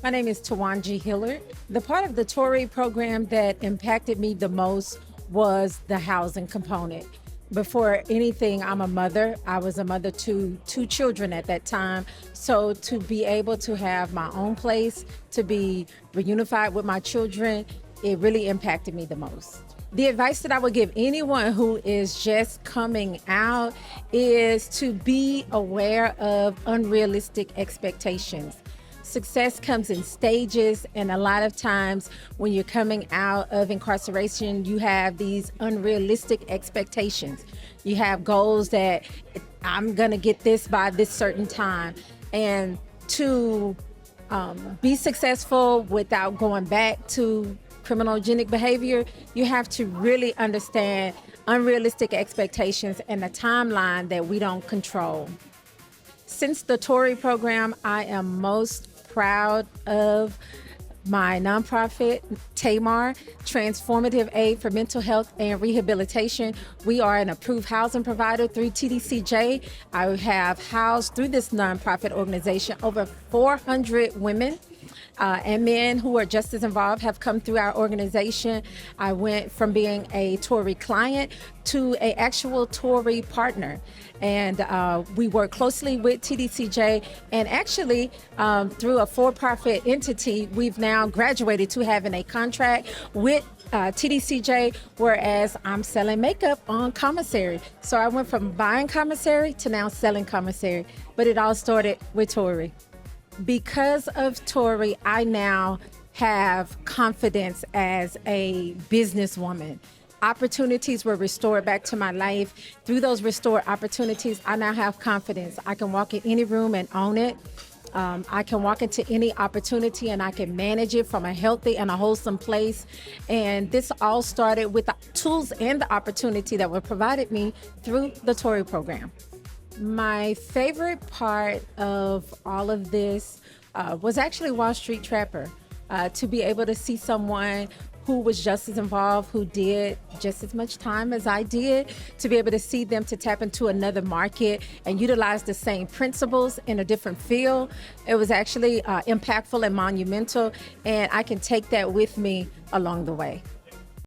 My name is Tawanji Hillard. The part of the Tory program that impacted me the most was the housing component. Before anything, I'm a mother. I was a mother to two children at that time. So to be able to have my own place, to be reunified with my children, it really impacted me the most. The advice that I would give anyone who is just coming out is to be aware of unrealistic expectations. Success comes in stages, and a lot of times when you're coming out of incarceration, you have these unrealistic expectations. You have goals that I'm gonna get this by this certain time. And to be successful without going back to criminogenic behavior, you have to really understand unrealistic expectations and the timeline that we don't control. Since the Tory program, I am most proud of my nonprofit, Tamar, Transformative Aid for Mental Health and Rehabilitation. We are an approved housing provider through TDCJ. I have housed through this nonprofit organization over 400 women and men who are just as involved have come through our organization. I went from being a Tory client to an actual Tory partner. And we work closely with TDCJ, and actually through a for-profit entity, we've now graduated to having a contract with TDCJ, whereas I'm selling makeup on commissary. So I went from buying commissary to now selling commissary, but it all started with Tory. Because of Tory, I now have confidence as a businesswoman. Opportunities were restored back to my life. Through those restored opportunities, I now have confidence. I can walk in any room and own it. I can walk into any opportunity and I can manage it from a healthy and a wholesome place. And this all started with the tools and the opportunity that were provided me through the Tory program. My favorite part of all of this was actually Wall Street Trapper. To be able to see someone who was just as involved, who did just as much time as I did, to be able to see them to tap into another market and utilize the same principles in a different field. It was actually impactful and monumental, and I can take that with me along the way.